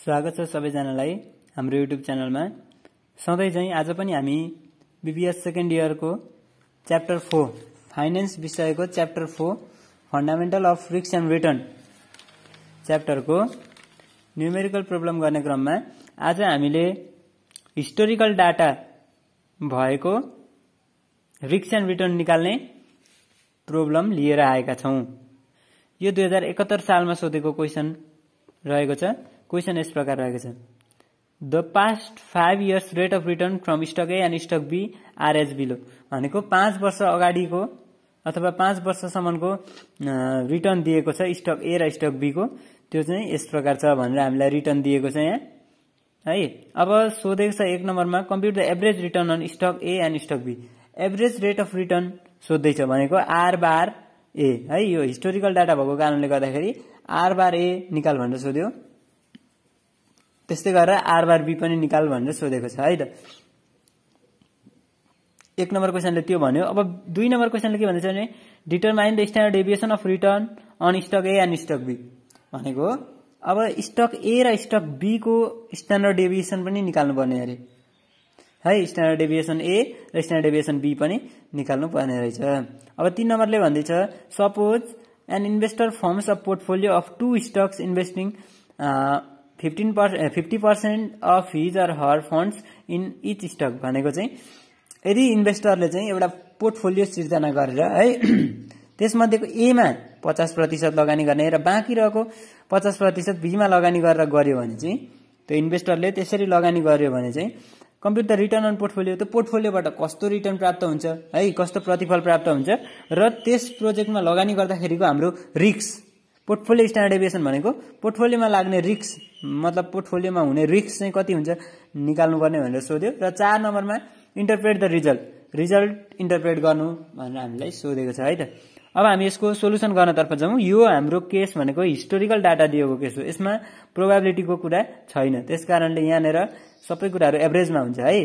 स्वागत छ सबैजनालाई हाम्रो युट्युब च्यानलमा। सधैँ चाहिँ आज पनि हामी बीबीएस सेकेन्ड इयरको च्याप्टर 4 फाइनान्स विषयको chapter 4 fundamental of risk and return च्याप्टरको न्युमेरिकल प्रब्लम गर्ने क्रममा आज हामीले हिस्टोरिकल डाटा भएको रिस्क एन्ड रिटर्न निकाल्ने प्रब्लम लिएर आएका छौं। यो 2071 सालमा सोधेको क्वेशन रहेको छ। क्वेशन यस प्रकार रहेको छ, the past 5 years rate of return from stock A and stock B are as below. भनेको 5 वर्ष अगाडिको अथवा 5 वर्षसम्मको रिटर्न दिएको छ स्टक ए र स्टक बी को, त्यो चाहिँ यस प्रकार छ भनेर हामीलाई रिटर्न दिएको छ यहाँ है। अब सोधेको छ 1 नम्बरमा compute the average return on stock A and stock B. Average rate of return सोध्दैछ भनेको आर बार ए है। यो हिस्टोरिकल डाटा भएको कारणले गर्दाखेरि आर बार ए निकाल भनेर सोध्यो, त्यस्तै गरेर आर बार बी पनि निकाल भनेर सोधेको छ है त। 1 नम्बर क्वेशनले त्यो भन्यो। अब 2 नम्बर क्वेशनले के भन्छ भने determine the standard deviation of return on stock A and stock B. भनेको अब स्टक ए र स्टक बी को स्ट्यान्डर्ड डेभिएसन पनि निकाल्नु पर्ने अरे है। स्ट्यान्डर्ड डेभिएसन ए र स्ट्यान्डर्ड डेभिएसन बी पनि निकाल्नु पर्ने रहेछ। अब 3 नम्बरले भन्दैछ suppose an investor forms a portfolio of 2 stocks investing 50% of his or her funds in each stock. भनेको चाहिँ यदि इन्भेस्टरले चाहिँ एउटा पोर्टफोलियो सिर्जना गरेर है त्यसमध्येको ए मा 50% लगानी गर्ने र बाँकी रहेको 50% बी मा लगानी गरेर गर्यो भने चाहिँ त्यो इन्भेस्टरले त्यसरी लगानी गर्यो भने चाहिँ compute the return on portfolio. त्यो पोर्टफोलियोबाट कस्तो रिटर्न प्राप्त हुन्छ है, कस्तो प्रतिफल प्राप्त हुन्छ र त्यस प्रोजेक्टमा लगानी गर्दाखेरिको हाम्रो रिस्क। पोर्टफोलियो स्ट्यान्डर्ड डेभिएसन भनेको पोर्टफोलियोमा लाग्ने रिस्क, मतलब पोर्टफोलियोमा हुने रिस्क चाहिँ कति हुन्छ निकाल्नु पर्ने भनेर सोध्यो। र 4 नम्बरमा इन्टरप्रेट द रिजल्ट इन्टरप्रेट गर्नु भनेर हामीलाई सोधेको छ है त। अब हामी यसको सोलुसन गर्नतर्फ जाउँ। यो हाम्रो केस भनेको हिस्टोरिकल डाटा दिएको केस हो, यसमा प्रोबेबिलिटीको कुरा छैन, त्यसकारणले यहाँनेर सबै कुराहरू एभरेजमा हुन्छ है।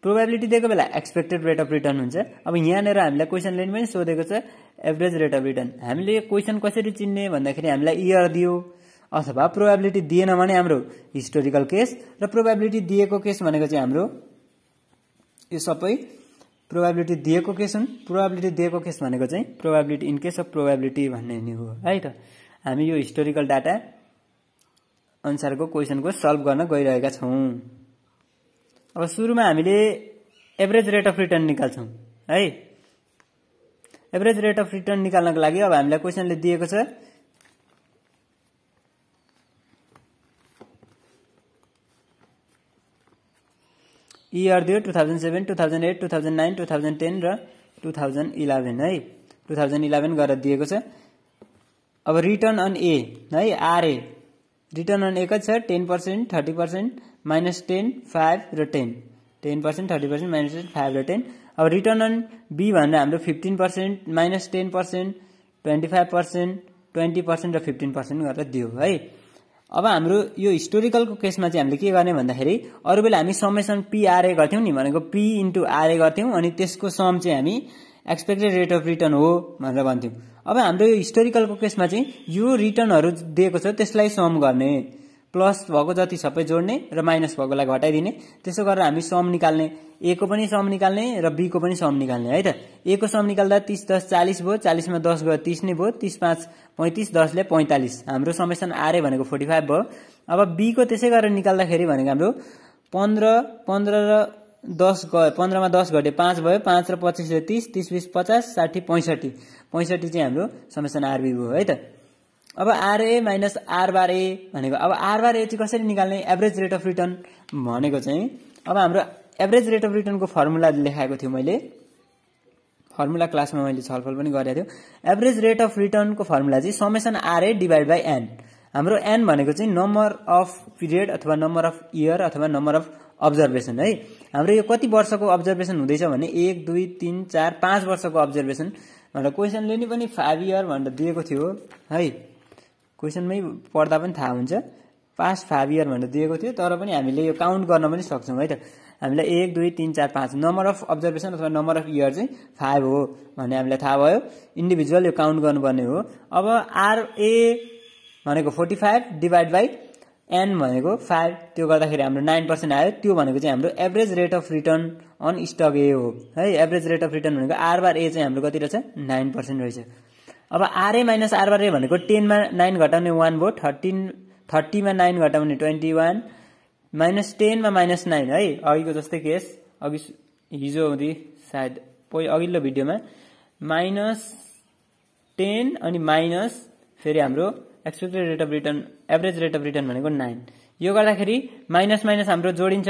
प्रोबेबिलिटी दिएको बेला एक्सपेक्टेड रेट अफ रिटर्न हुन्छ। अब यहाँनेर हामीलाई क्वेशनले पनि सोधेको छ एभरेज रेट अफ रिटर्न। हामीले क्वेशन कसरी चिन्ने भन्दाखेरि हामीलाई इयर दियो अथवा प्रोबेबिलिटी दिएन भने हाम्रो हिस्टोरिकल केस, र प्रोबेबिलिटी दिएको केस भनेको चाहिँ हाम्रो यो सबै प्रोबेबिलिटी दिएको केस हुन्। प्रोबेबिलिटी दिएको केस भनेको चाहिँ probability in case of probability भन्ने नि हो है त। हामी यो हिस्टोरिकल डाटा अनुसारको क्वेशनको सल्भ गर्न गइरहेका छौं। अब सुरुमा हामीले एभरेज रेट अफ रिटर्न निकाल्छौं है। एभरेज रेट अफ रिटर्न निकाल्नको लागि अब हामीलाई क्वेशनले दिएको छ इयर दियो 2007, 2008, 2009, 2010 र 2011 है। 2011 गरेर दिएको छ। अब रिटर्न अन ए है, आरए रिटर्न अन ए कति छ 10%, 30%, -10, 5 र 10। 10%, 30%, -10, 5 र 10। अब रिटर्न अन बी भनेर हाम्रो 15%, -10%, 25%, 20% र 15% गरेर दियो है। अब हाम्रो यो हिस्टोरिकलको केसमा चाहिँ हामीले के गर्ने भन्दाखेरि अरु बेला हामी समेसन पी आरए गर्थ्यौं नि, भनेको पी इन्टु आरए गर्थ्यौं अनि त्यसको सम चाहिँ हामी एक्सपेक्टेड रेट अफ रिटर्न हो भनेर भन्थ्यौं। अब हाम्रो यो हिस्टोरिकलको केसमा चाहिँ यो रिटर्नहरु दिएको छ त्यसलाई सम गर्ने, प्लस भएको जति सबै जोड्ने र माइनस भएकोलाई घटाइदिने। त्यसो गरेर हामी सम निकाल्ने, ए को पनि सम निकाल्ने र बी को पनि सम निकाल्ने है त। ए को सम निकाल्दा 30 10 40 भयो, 40 मा 10 गयो 30 नै भयो, 30 5 35, 10 ले 45। हाम्रो समेसन आरए भनेको 45 भयो। अब बी को त्यसै गरेर निकाल्दाखेरि भनेको हाम्रो 15 र 10 गयो, 15 मा 10 घटे 5 भयो, 5 र 25 ले 30, 30 20 50 60 65। 65 चाहिँ हाम्रो समेसन आरबी भयो है त। अब RA minus R bar A भनेको, अब आर बार ए चाहिँ कसरी निकाल्ने एभरेज रेट अफ रिटर्न भनेको चाहिँ अब हाम्रो एभरेज रेट अफ रिटर्नको फर्मुला लेखाएको थियो मैले, फर्मुला क्लासमा मैले छलफल पनि गरेको थियो। एभरेज रेट अफ रिटर्नको फर्मुला चाहिँ summation RA divide by N. हाम्रो एन भनेको चाहिँ नम्बर अफ पिरियड अथवा नम्बर अफ इयर अथवा नम्बर अफ अब्जर्भेसन है। हाम्रो यो कति वर्षको अब्जर्भेसन हुँदैछ भने 1 2 3 4 5 वर्षको अब्जर्भेसन भनेर क्वेशनले नि पनि 5 इयर भनेर दिएको थियो है। क्वेशनमै पढ्दा पनि थाहा हुन्छ पास्ट 5 इयर भनेर दिएको थियो, तर पनि हामीले यो काउन्ट गर्न पनि सक्छौं है त। हामीलाई 1 2 3 4 5 नम्बर अफ अब्जर्भेसन अथवा नम्बर अफ इयर चाहिँ 5 हो भन्ने हामीलाई थाहा भयो। इन्डिभिजुअल यो काउन्ट गर्नुपर्ने हो। अब आरए भनेको 45 डिभाइड बाइ एन भनेको 5 त्यो गर्दाखेरि हाम्रो 9% आयो त्यो भनेको चाहिँ हाम्रो average rate of return on stock A हो है एभरेज रेट अफ रिटर्न भनेको आर बार ए चाहिँ हाम्रो कति रहेछ 9% रहेछ अब RA minus R bar A भनेको 10 मा 9 घटाउने 1 भयो 30 मा 9 घटाउने 21 माइनस 10 मा माइनस 9 है अघिको जस्तै केस अघि हिजो हुँदी सायद अघिल्लो भिडियोमा माइनस 10 अनि माइनस फेरि हाम्रो expected rate of return average rate of return भनेको 9 यो गर्दाखेरि माइनस माइनस हाम्रो जोडिन्छ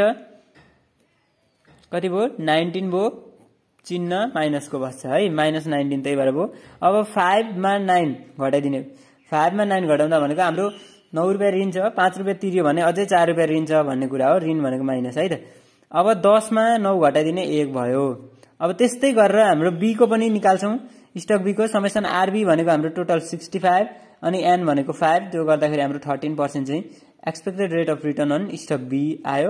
कति भयो 19 भयो चिन्ह माइनसको बस्छ है माइनस 19 त्यही भएर भयो अब 5 मा 9 घटाइदिने 5 मा 9 घटाउँदा भनेको हाम्रो 9 रुपैयाँ ऋण छ 5 रुपैयाँ तिर्यो भने अझै 4 रुपैयाँ ऋण छ भन्ने कुरा हो ऋण भनेको माइनस है त अब 10 मा 9 घटाइदिने 1 भयो अब त्यस्तै गरेर हाम्रो बी को पनि निकाल्छौं स्टक बी को समेसन आरबी भनेको हाम्रो टोटल 65 अनि एन भनेको 5 त्यो गर्दाखेरि हाम्रो 13% चाहिँ expected rate of return on stock B आयो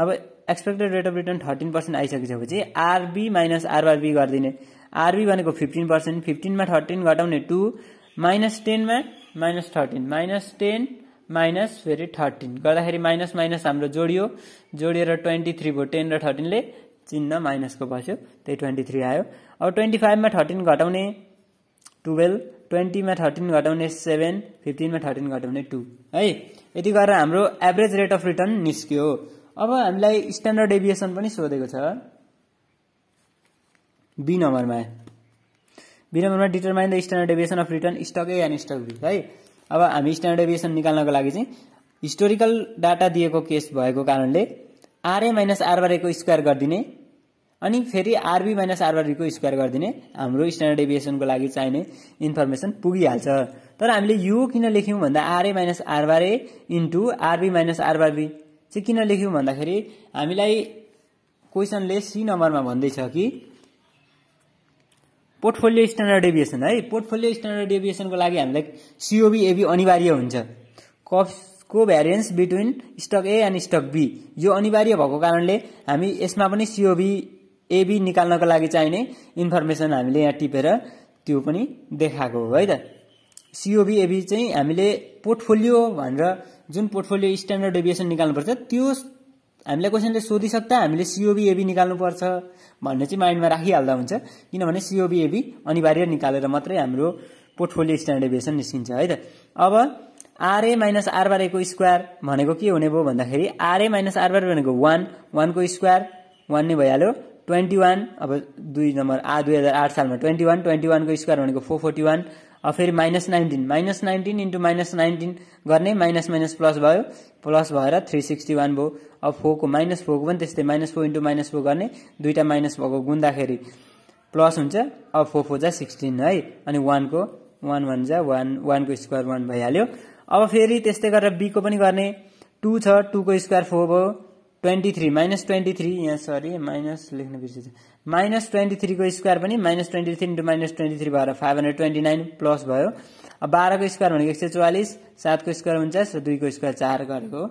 अब एक्सपेक्टेड रेट अफ रिटर्न 13% आइसकेपछि RB minus R bar B गर्दिने आरबी भनेको 15% 15 मा 13 घटाउने 2 माइनस 10 मा माइनस 13 माइनस 10 माइनस फेरि 13 गर्दाखेरि माइनस माइनस हाम्रो जोडिएर 23 भयो 10 र 13 ले चिन्ह माइनसको बस्यो त्यही 23 आयो अब 25 मा 13 घटाउने 12 20 मा 13 घटाउने 7 15 मा 13 घटाउने 2 है यति गरेर हाम्रो एभरेज रेट अफ रिटर्न निस्क्यो अब हामीलाई स्ट्यान्डर्ड डेभिएसन पनि सोधेको छ बी नम्बरमा determine the standard deviation of return stock A and stock B है अब हामी स्ट्यान्डर्ड डेभिएसन निकाल्नको लागि चाहिँ हिस्टोरिकल डाटा दिएको केस भएको कारणले RA minus R bar A को स्क्वायर गर्दिने अनि फेरि RB minus R bar B को स्क्वायर गर्दिने हाम्रो स्ट्यान्डर्ड डेभिएसनको लागि चाहिने इन्फर्मेसन पुगिहाल्छ तर हामीले यो किन लेख्यौं भन्दा RA minus R bar A into RB minus R bar B चाहिँ किन लेख्यौं भन्दाखेरि हामीलाई क्वेशनले सी नम्बरमा भन्दै छ कि पोर्टफोलियो स्ट्यान्डर्ड डेभिएसन है पोर्टफोलियो स्ट्यान्डर्ड डेभिएसनको लागि हामीलाई सीओबी एबी अनिवार्य हुन्छ को variance between stock A and stock B यो अनिवार्य भएको कारणले हामी यसमा पनि सीओबी एबी निकाल्नको लागि चाहिने इन्फर्मेसन हामीले यहाँ टिपेर त्यो पनि देखाएको हो है त सीओबी एबी चाहिँ हामीले पोर्टफोलियो भनेर जुन पोर्टफोलियो स्ट्यान्डर्ड डेभिएसन निकाल्नुपर्छ त्यो हामीलाई क्वेशनले सोधिसक्दा हामीले सीओबी एबी निकाल्नुपर्छ भन्ने चाहिँ माइन्डमा राखिहाल्दा हुन्छ किनभने सीओबी एबी अनिवार्य निकालेर मात्रै हाम्रो पोर्टफोलियो स्ट्यान्डर्ड डेभिएसन निस्किन्छ है त अब RA minus R bar A को स्क्वायर भनेको के हुने भयो भन्दाखेरि आरए माइनस आर बार भनेको 1 को स्क्वायर 1 नै भइहाल्यो 21 अब 2 नम्बर 2008 सालमा 21 को स्क्वायर भनेको 441 अब फेरि माइनस 19 इन्टु माइनस 19 गर्ने माइनस माइनस प्लस भयो प्लस भएर 361 भयो अब 4 को पनि त्यस्तै -4 इन्टु -4 गर्ने दुईटा माइनस भएको गुन्दाखेरि प्लस हुन्छ अब 4 4 जा 16 है अनि 1 को 1 1 जा 1 को स्क्वायर 1 भइहाल्यो अब फेरि त्यस्तै गरेर बी को पनि गर्ने 2 छ 2 को स्क्वायर 4 भयो 23 -23 यहाँ सरी माइनस लेख्न बिर्सेछु -23 को स्क्वायर पनि -23 इन्टु -23 भएर 529 प्लस भयो अब 12 को स्क्वायर भनेको 144 7 को स्क्वायर 49 र 2 को स्क्वायर 4 गरेको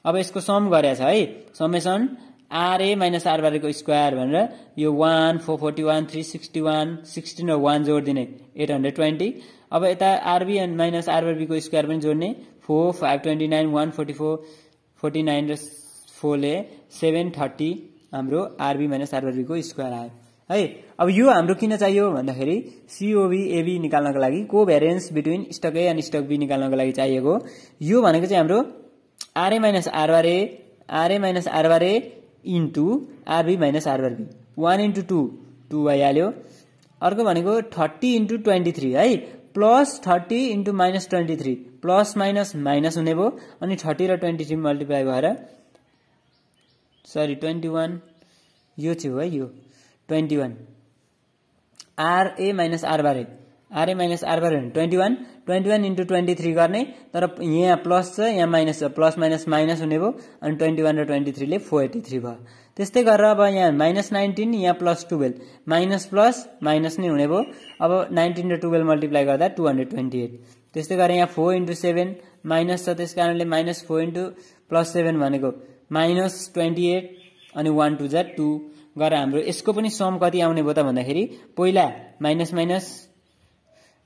अब यसको सम गरेछ है summation RA minus R bar को स्क्वायर भनेर यो 1 441 361 16 र 1 जोड्दिने 820 अब यता RB and minus R bar B को स्क्वायर पनि जोड्ने 4 529 144 49 र 4 ले 730 हाम्रो RB minus R bar B को स्क्वायर आयो है अब यो हाम्रो किन चाहियो भन्दाखेरि सीओबी एबी निकाल्नको लागि covariance between stock A and stock B निकाल्नको लागि चाहिएको यो भनेको चाहिँ हाम्रो RA minus R bar A into RB minus R bar B 1 into 2 भइहाल्यो अर्को भनेको 30 इन्टु 23 है plus 30 into minus 23 plus minus minus हुने भयो अनि 30 र 23 मल्टिप्लाई भएर सरी 21 यो चाहिँ हो है यो 21 आरए माइनस आर बार ए 21 इन्टु 23 गर्ने तर यहाँ प्लस छ यहाँ माइनस छ प्लस माइनस माइनस हुने भयो अनि 21 र 23 ले 483 भयो त्यस्तै गरेर अब यहाँ -19 यहाँ +12 माइनस प्लस माइनस नै हुने भयो अब 19 र 12 मल्टिप्लाई गर्दा 228 त्यस्तै गरेर यहाँ 4 इन्टु 7 माइनस छ त्यसकारणले -4 इन्टु +7 भनेको -28 अनि 1 2 जा 2 गरेर हाम्रो यसको पनि सम कति आउने भयो त भन्दाखेरि पहिला माइनस माइनस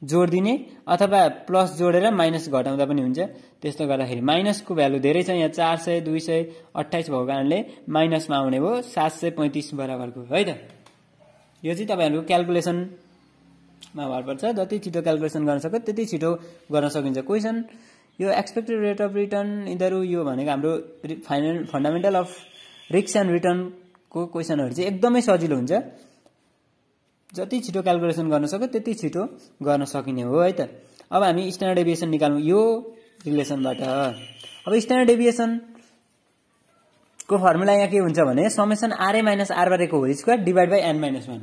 जोड दिने अथवा प्लस जोडेर माइनस घटाउँदा पनि हुन्छ। त्यस्तो गर्दाखेरि माइनसको भ्यालु धेरै छ, यहाँ 400 228 भएको कारणले माइनसमा आउने भयो 735 बराबरको है त। यो चाहिँ तपाईहरुको क्याल्कुलेसनमा भर पर्छ, जति छिटो क्याल्कुलेसन गर्न सक्यो त्यति छिटो गर्न सकिन्छ क्वेशन। यो एक्सपेक्टेड रेट अफ रिटर्न यिनीहरु यो भनेको हाम्रो fundamental of risk and return को क्वेशनहरु चाहिँ एकदमै सजिलो हुन्छ, जति छिटो क्याल्कुलेसन गर्न सक्यो त्यति छिटो गर्न सकिने हो है त। अब हामी स्ट्यान्डर्ड डेभिएसन निकाल्नु यो रिलेसनबाट। अब स्ट्यान्डर्ड डेभिएसन को फर्मुला यहाँ के हुन्छ भने summation RA minus R bar A को whole square divide by N minus 1।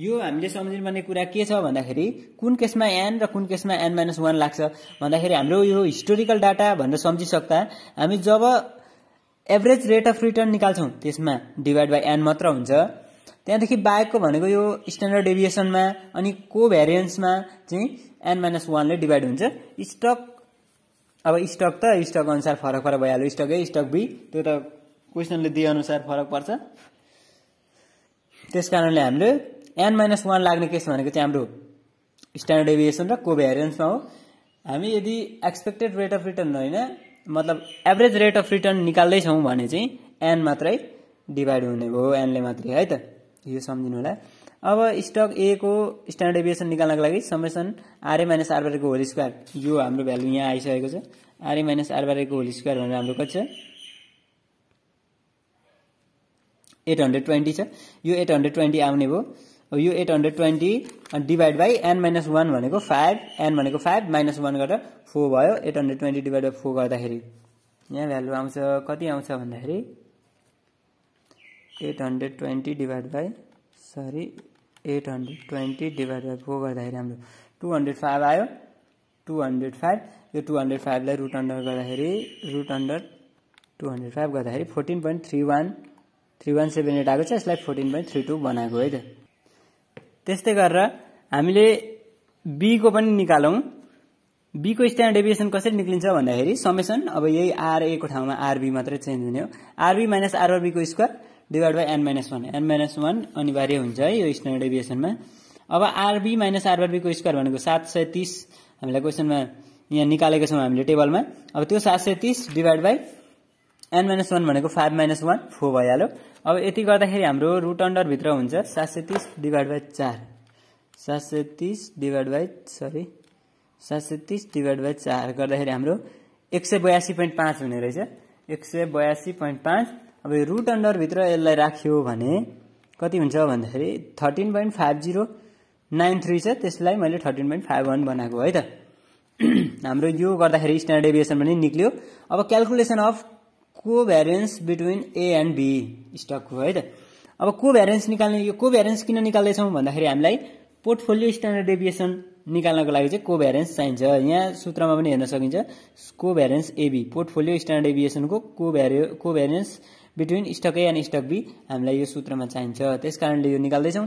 यो हामीले सम्झिनुपर्ने कुरा के छ भन्दाखेरि कुन केसमा एन र कुन केसमा एन माइनस 1 लाग्छ भन्दाखेरि हाम्रो यो हिस्टोरिकल डाटा भनेर सम्झिसक्दा हामी जब एभरेज रेट अफ रिटर्न निकाल्छौं त्यसमा डिवाइड बाइ एन मात्र हुन्छ। त्यहाँदेखि बाहेकको भनेको यो स्ट्यान्डर्ड डेभिएसनमा अनि कोभ्यारियन्समा चाहिँ एन माइनस 1 ले डिवाइड हुन्छ। स्टक अब स्टक त स्टक अनुसार फरक फरक भइहाल्यो, स्टक ए स्टक बी त्यो त क्वेशनले दिए अनुसार फरक पर्छ। त्यसकारणले हामीले एन माइनस 1 लाग्ने केस भनेको चाहिँ हाम्रो स्ट्यान्डर्ड डेभिएसन र कोभ्यारियन्समा हो। हामी यदि एक्सपेक्टेड रेट अफ रिटर्न हैन मतलब एभरेज रेट अफ रिटर्न निकाल्दै छौं भने चाहिँ एन मात्रै डिवाइड हुने भयो, एन ले मात्रै है त, यो सम्झिनु होला। अब स्टक ए को स्ट्यान्डर्ड डेभिएसन निकाल्नको लागि summation RA minus R bar A को होल स्क्वायर यो हाम्रो भ्यालु यहाँ आइसकेको छ। RA minus R bar A को होल स्क्वायर भनेर हाम्रो कति छ 820 छ। यो 820 आउने भयो। अब यो 820 डिवाइड बाइ एन माइनस 1 भनेको 5, एन भनेको 5 माइनस 1 गरेर 4 भयो। 820 डिवाइड बाइ 4 गर्दाखेरि यहाँ भ्यालु आउँछ कति आउँछ भन्दाखेरि 820 डिवाइड बाइ 4 गर्दाखेरि हाम्रो 205 आयो। 205 यो 205 लाई रुट अन्डर गर्दाखेरि रुट अन्डर 205 गर्दाखेरि 14.3178 आएको छ। यसलाई 14.32 बनाएको है त। त्यस्तै गरेर हामीले बी को पनि निकालौं। बी को स्ट्यान्डर्ड डेभिएसन कसरी निक्लिन्छ भन्दाखेरि समेसन अब यही आर ए को ठाउँमा आर बी मात्रै चेन्ज हुने हो। R B minus R B को square divide by N minus 1। N minus 1 अनिवार्य हुन्छ है यो स्ट्यान्डर्ड डेभिएसनमा। अब R B minus R B को स्क्वायर भनेको 730 हामीलाई क्वेशनमा यहाँ निकालेको छौं हामीले टेबलमा। अब त्यो 730 डिवाइड बाइ एन माइनस 1 भनेको 5 माइनस 1 4 भइहाल्यो। अब यति गर्दाखेरि हाम्रो रुट अन्डर भित्र हुन्छ 730 डिवाइड बाइ 4 730 डिवाइड बाइ 4 गर्दाखेरि हाम्रो 182.5 हुने रहेछ। 182.5। अब यो रुट अन्डर भित्र यसलाई राख्यो भने कति हुन्छ भन्दाखेरि 13.5093 छ। त्यसलाई मैले 13.51 बनाएको है त। हाम्रो यो गर्दाखेरि स्ट्यान्डर्ड डेभिएसन पनि निक्ल्यो। अब calculation of covariance between A and B स्टकको है त। अब कोभ्यारियन्स निकाल्ने यो कोभ्यारियन्स किन निकाल्दै छौं भन्दाखेरि हामीलाई पोर्टफोलियो स्ट्यान्डर्ड डेभिएसन निकाल्नको लागि चाहिँ कोभ्यारियन्स चाहिन्छ। यहाँ सूत्रमा पनि हेर्न सकिन्छ कोभ्यारियन्स एबी पोर्टफोलियो स्ट्यान्डर्ड डेभिएसनको covariance between stock A and stock B हामीलाई यो सूत्रमा चाहिन्छ। त्यसकारणले यो निकाल्दै छौं।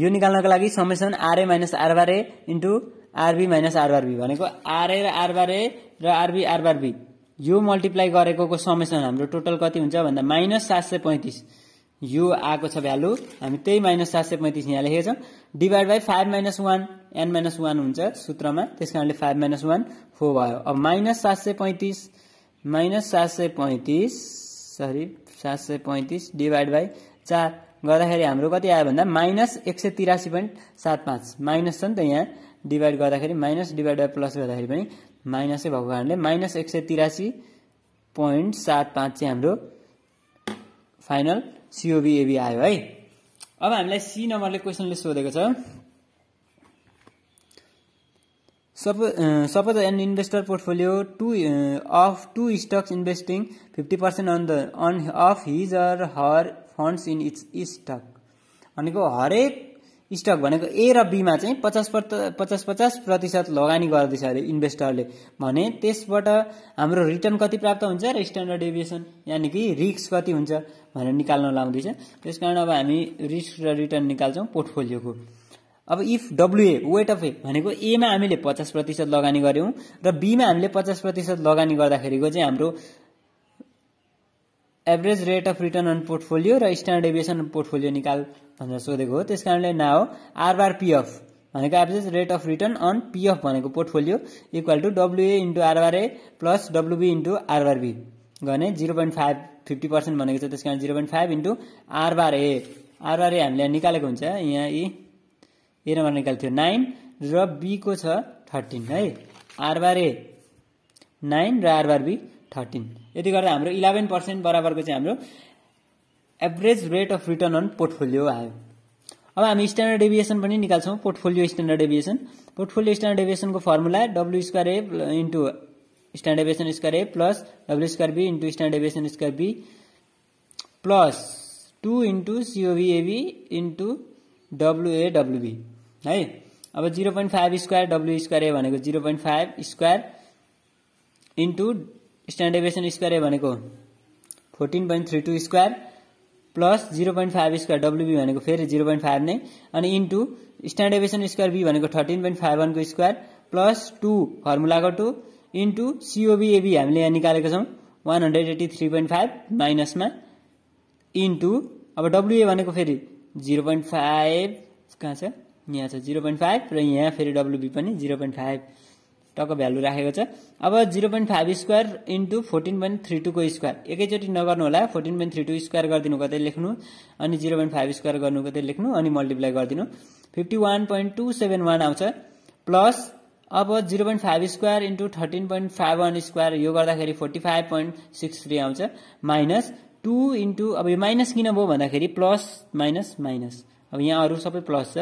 यो निकाल्नको लागि summation RA minus R bar A into RB minus R bar B भनेको आरए र आर बार ए र आरबी आर बार बी यो मल्टिप्लाई गरेको समेसन हाम्रो टोटल कति हुन्छ भन्दा माइनस 735 यो आएको छ भ्यालु। हामी त्यही माइनस 735 यहाँ लेखेका छौं divide by 5 minus 1 N minus 1 हुन्छ सूत्रमा। त्यसकारणले 5 माइनस 1 4 भयो। अब माइनस 735 डिवाइड बाइ 4 गर्दाखेरि हाम्रो कति आयो भन्दा माइनस 183.75 माइनस छ नि त यहाँ डिवाइड गर्दाखेरि माइनस डिवाइड बाइ प्लस गर्दाखेरि पनि माइनसै भएको कारणले माइनस 183.75 चाहिँ हाम्रो फाइनल सीओबी आयो है। अब हामीलाई सी नम्बरले क्वेशनले सोधेको छ suppose an investor portfolio of two stocks investing 50% of his or her funds in each stock भनेको हरेक स्टक भनेको ए र बी मा चाहिँ 50% लगानी गर्दैछ अरे इन्भेस्टरले भने त्यसबाट हाम्रो रिटर्न कति प्राप्त हुन्छ र स्ट्यान्डर्ड डेभिएसन यानी कि रिस्क कति हुन्छ भनेर निकाल्न लाउँदैछ। त्यसकारण अब हामी रिस्क र रिटर्न निकाल्छौं पोर्टफोलियोको। अब इफ डब्ल्युए वेट अफ ए भनेको ए मा हामीले 50% लगानी गर्यौं र बी मा हामीले 50% लगानी गर्दाखेरिको चाहिँ हाम्रो average rate of return on portfolio र स्ट्यान्डर्ड डेभिएसन अन पोर्टफोलियो निकाल भनेर सोधेको हो। त्यसकारणले now R bar P of भनेको average rate of return on PF भनेको portfolio equal to WA into RRA plus WB into RRB गर्ने 0.5 50% भनेको छ, त्यसकारण 0.5 इन्टु आरबारए हामीले निकालेको हुन्छ। यहाँ ए नम्बर निकालेको थियो 9 र बी को छ 13 है। आरबारए 9 र आरबारबी 13। यति गर्दा हाम्रो 11% बराबरको चाहिँ हाम्रो average rate of return on portfolio आयो। अब हामी स्ट्यान्डर्ड डेभिएसन पनि निकाल्छौँ। Portfolio standard deviation, portfolio standard डेभिएसनको formula W square A into standard deviation square A plus W square B into standard deviation square B plus 2 into COB AB into WA WB है। अब 0.5 square W square A भनेको 0.5 square into standard deviation square A भनेको 14.32 square plus 0.5 square डब्ल्युबी भनेको फेरि 0.5 नै अनि into standard deviation square B भनेको 13.51 को स्क्वायर प्लस 2 फर्मुलाको 2 इन्टु सिओबी एबी हामीले यहाँ निकालेका छौँ 183.5 माइनसमा इन्टु अब डब्ल्युए भनेको फेरि 0.5 कहाँ छ, यहाँ छ 0.5 र यहाँ फेरि डब्ल्युबी पनि 0.5 टक्क भ्यालु राखेको छ। अब 0.5 स्क्वायर इन्टु 14.32 को स्क्वायर एकैचोटि नगर्नु होला, 14.32 स्क्वायर गरिदिनु कतै लेख्नु अनि 0.5 स्क्वायर गर्नु कतै लेख्नु अनि मल्टिप्लाई गरिदिनु 51.271 आउँछ प्लस अब 0.5 स्क्वायर इन्टु 13.51 स्क्वायर यो गर्दाखेरि 45.63 आउँछ माइनस 2 इन्टु अब यो माइनस किन भयो भन्दाखेरि प्लस माइनस माइनस अब यहाँ अरू सबै प्लस छ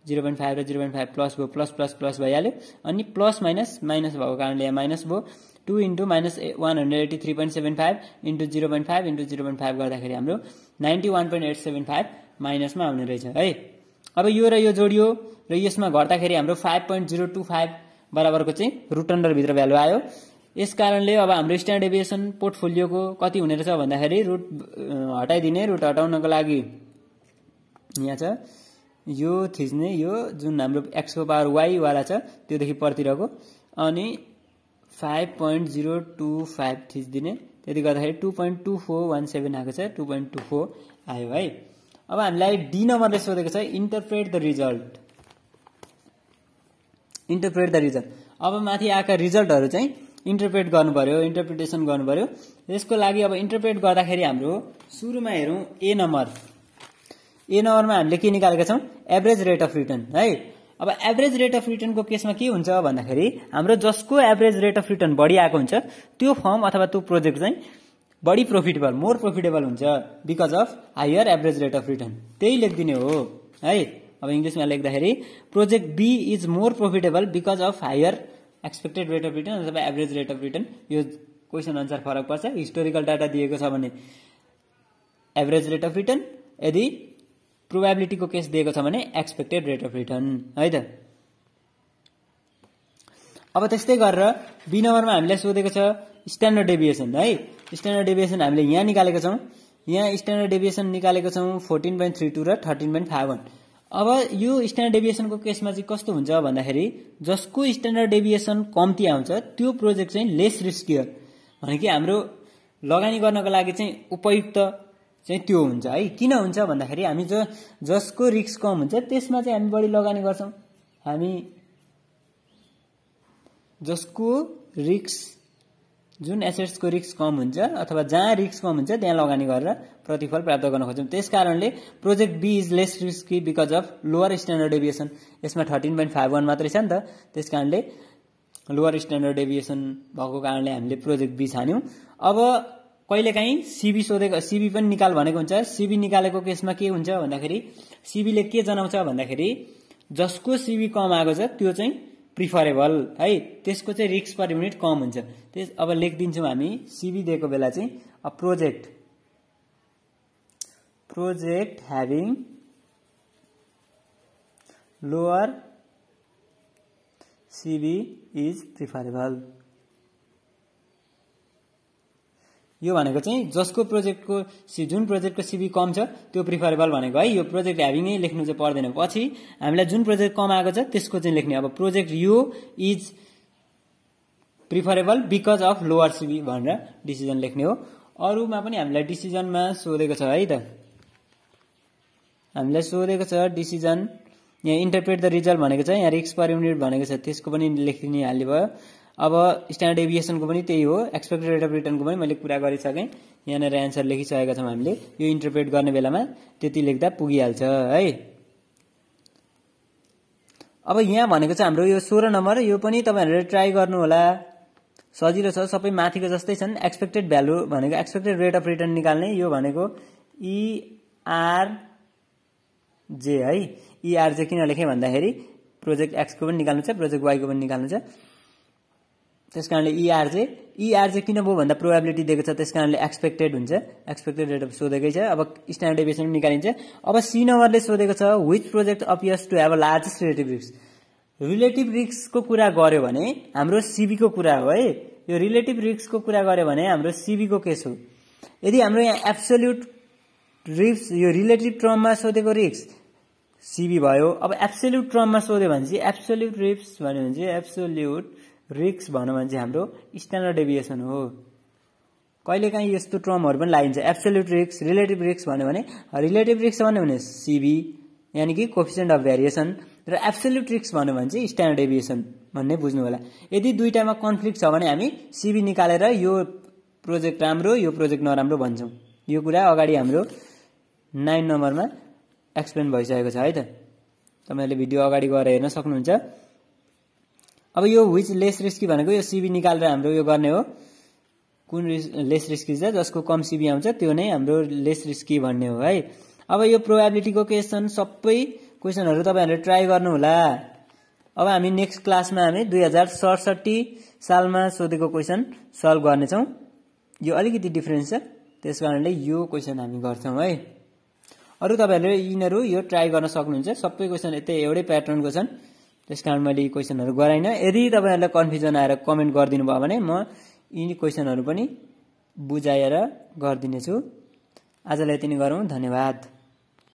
0.5 र 0.5 प्लस भयो प्लस प्लस प्लस भइहाल्यो अनि प्लस माइनस माइनस भएको कारणले यहाँ माइनस भयो 2 इन्टु माइनस 183.75 इन्टु 0.5 इन्टु 0.5 गर्दाखेरि हाम्रो 91.875 माइनसमा आउने रहेछ है। अब यो र यो जोडियो र यसमा घट्दाखेरि हाम्रो 5.025 बराबरको चाहिँ रुट अन्डरभित्र भ्यालु आयो। यस कारणले अब हाम्रो स्ट्यान्डर्ड डेभिएसन पोर्टफोलियोको कति हुने रहेछ भन्दाखेरि रुट हटाइदिने, रुट हटाउनको लागि यहाँ छ यो थिच्ने, यो जुन हाम्रो x को पावर y वाला छ त्योदेखि परतिरको अनि 5.025 थिच्दिने, त्यति गर्दाखेरि 2.2417 आएको छ, 2.24 आयो है। अब हामीलाई डी नम्बरले सोधेको छ interpret the result, interpret the result. अब माथि आएका रिजल्टहरू चाहिँ इन्टरप्रेट गर्नु पर्यो, इन्टरप्रिटेसन गर्नु पर्यो। यसको लागि अब इन्टरप्रेट गर्दाखेरि हाम्रो सुरुमा हेरौँ ए नम्बरमा हामीले के निकालेका छौँ एभरेज रेट अफ रिटर्न है। अब एभरेज रेट अफ रिटर्नको केसमा के हुन्छ भन्दाखेरि हाम्रो जसको एभरेज रेट अफ रिटर्न बढी आएको हुन्छ त्यो फर्म अथवा त्यो प्रोजेक्ट चाहिँ बढी प्रोफिटेबल, मोर प्रोफिटेबल हुन्छ because of higher average rate of return, त्यही लेखिदिने हो है। अब इङ्ग्लिसमा लेख्दाखेरि project B is more profitable because of higher expected rate of return अथवा एभरेज रेट अफ रिटर्न। यो क्वेसन अनुसार फरक पर्छ। हिस्टोरिकल डाटा दिएको छ भने एभरेज रेट अफ रिटर्न, यदि प्रोबेबिलिटीको केस दिएको छ भने एक्सपेक्टेड रेट अफ रिटर्न है त। अब त्यस्तै गरेर बी नम्बरमा हामीलाई सोधेको छ स्ट्यान्डर्ड डेभिएसन है। स्ट्यान्डर्ड डेभिएसन हामीले यहाँ निकालेका छौँ, यहाँ स्ट्यान्डर्ड डेभिएसन निकालेको छौँ 14.32 र 13.51। अब यो स्ट्यान्डर्ड डेभिएसनको केसमा चाहिँ कस्तो हुन्छ भन्दाखेरि जसको स्ट्यान्डर्ड डेभिएसन कम्ती आउँछ त्यो प्रोजेक्ट चाहिँ लेस रिस्कियर, भनेको हाम्रो लगानी गर्नको लागि चाहिँ उपयुक्त चाहिँ त्यो हुन्छ है। किन हुन्छ भन्दाखेरि हामी जसको रिस्क कम हुन्छ त्यसमा चाहिँ हामी बढी लगानी गर्छौँ। हामी जसको रिस्क जुन एसेट्सको रिस्क कम हुन्छ अथवा जहाँ रिस्क कम हुन्छ त्यहाँ लगानी गरेर प्रतिफल प्राप्त गर्न खोज्छौँ। त्यस कारणले project B is less risky because of lower standard deviation. यसमा 13.51 मात्रै छ नि त, त्यस कारणले लोअर स्ट्यान्डर्ड डेभिएसन भएको कारणले हामीले प्रोजेक्ट बी छान्यौँ। अब कहिलेकाहीँ सिबी सोधेको, सिबी पनि निकाल भनेको हुन्छ। सिबी निकालेको केसमा के हुन्छ भन्दाखेरि सिबीले के जनाउँछ भन्दाखेरि जसको सिबी कम आएको छ त्यो चाहिँ प्रिफरेबल है, त्यसको चाहिँ रिस्क पर युनिट कम हुन्छ। त्यस अब लेखिदिन्छौँ हामी सिबी दिएको बेला चाहिँ project having lower CB is preferable. यो भनेको चाहिँ जसको प्रोजेक्टको जुन प्रोजेक्टको सिबी कम छ त्यो प्रिफरेबल भनेको है। यो प्रोजेक्ट ह्याभिङै लेख्नु चाहिँ पर्दैन, पछि हामीलाई जुन प्रोजेक्ट कम आएको छ त्यसको चाहिँ लेख्ने। अब प्रोजेक्ट यो is preferable because of lower CV भनेर डिसिजन लेख्ने हो। अरूमा पनि हामीलाई डिसिजनमा सोधेको छ है त, हामीलाई सोधेको छ डिसिजन। यहाँ इन्टरप्रेट द रिजल्ट भनेको छ, यहाँ रिस्क पर युनिट भनेको छ, त्यसको पनि लेखिदिने हाल्ने भयो। अब स्ट्यान्डर्ड डेभिएसनको पनि त्यही हो, एक्सपेक्टेड रेट अफ रिटर्नको पनि मैले कुरा गरिसकेँ। यहाँनिर एन्सर लेखिसकेका छौँ हामीले। यो इन्टरप्रेट गर्ने बेलामा त्यति लेख्दा पुगिहाल्छ है। अब यहाँ भनेको छ हाम्रो यो 16 नम्बर, यो पनि तपाईहरुले ट्राई गर्नु होला, सजिलो छ, सबै माथिको जस्तै छन्। एक्सपेक्टेड भ्यालु भनेको एक्सपेक्टेड रेट अफ रिटर्न निकाल्ने, यो भनेको ERJ है। ERJ किन लेखे भन्दाखेरि प्रोजेक्ट एक्स को पनि निकाल्नु छ, प्रोजेक्ट वाई को पनि निकाल्नु छ, त्यसकारणले ERJ किन भयो भन्दा प्रोबेबिलिटी दिएको छ, त्यसकारणले एक्सपेक्टेड हुन्छ, एक्सपेक्टेड रेट अफ सोधेकै छ। अब स्ट्यान्डर्ड डेभिएसन पनि निकालिन्छ। अब सी नम्बरले सोधेको छ which project appears to have a largest relative risk. Relative रिस्कको कुरा गर्यो भने हाम्रो सीबी को कुरा हो है। यो रिलेटिभ रिस्कको कुरा गर्यो भने हाम्रो सीबी को केस हो। यदि हाम्रो यहाँ एब्सोल्युट रिस्क, यो रिलेटिभ टर्ममा सोधेको रिस्क सीबी भयो। अब एब्सोल्युट टर्ममा सोध्यो भने चाहिँ एब्सोल्युट रिस्क भन्यो भने चाहिँ एब्सोल्युट रिस्क भन्यो भने चाहिँ हाम्रो स्ट्यान्डर्ड डेभिएसन हो। कहिलेकाहीँ यस्तो टर्महरु पनि लागिन्छ, एब्सोल्युट रिस्क, रिलेटिभ रिस्क भन्यो भने, रिलेटिभ रिस्क भन्यो भने सीबी यानी कि कोएफिसिएन्ट अफ भेरिएसन, र एब्सोल्युट रिस्क भन्यो भने चाहिँ स्ट्यान्डर्ड डेभिएसन भन्ने बुझ्नु होला। यदि दुईटामा कन्फ्लिक्ट छ भने हामी सीबी निकालेर यो प्रोजेक्ट राम्रो, यो प्रोजेक्ट नराम्रो भन्छौं। यो कुरा अगाडि हाम्रो 9 नम्बरमा एक्सप्लेन भइसकेको छ है त। तपाईहरुले भिडियो अगाडि गएर हेर्न सक्नुहुन्छ। अब यो व्हिच लेस रिस्की भनेको यो सीबी निकालेर हाम्रो यो गर्ने हो। कुन लेस रिस्की छ, जसको कम सीबी आउँछ त्यो नै हाम्रो लेस रिस्की भन्ने हो है। अब यो प्रोबेबिलिटीको क्वेशन सबै क्वेशनहरु तपाईहरुले ट्राई गर्नु होला। अब हामी नेक्स्ट क्लासमा हामी 2067 सालमा सोधेको क्वेशन सल्भ गर्ने छौं। यो अलिकति डिफरेन्स छ, त्यसकारणले यो क्वेशन हामी गर्छौं है। अरु तपाईहरुले यिनीहरु यो ट्राई गर्न सक्नुहुन्छ। सबै क्वेशन एउटै प्याटर्नको छन्, त्यसकारण मैले यी क्वेशनहरु गराइन। यदि तपाईहरुलाई कन्फ्युजन आएर कमेन्ट गरिदिनु भयो भने म यी क्वेशनहरु पनि बुझाएर गर्दिने छु। आजलाई यति नै गरौँ। धन्यवाद।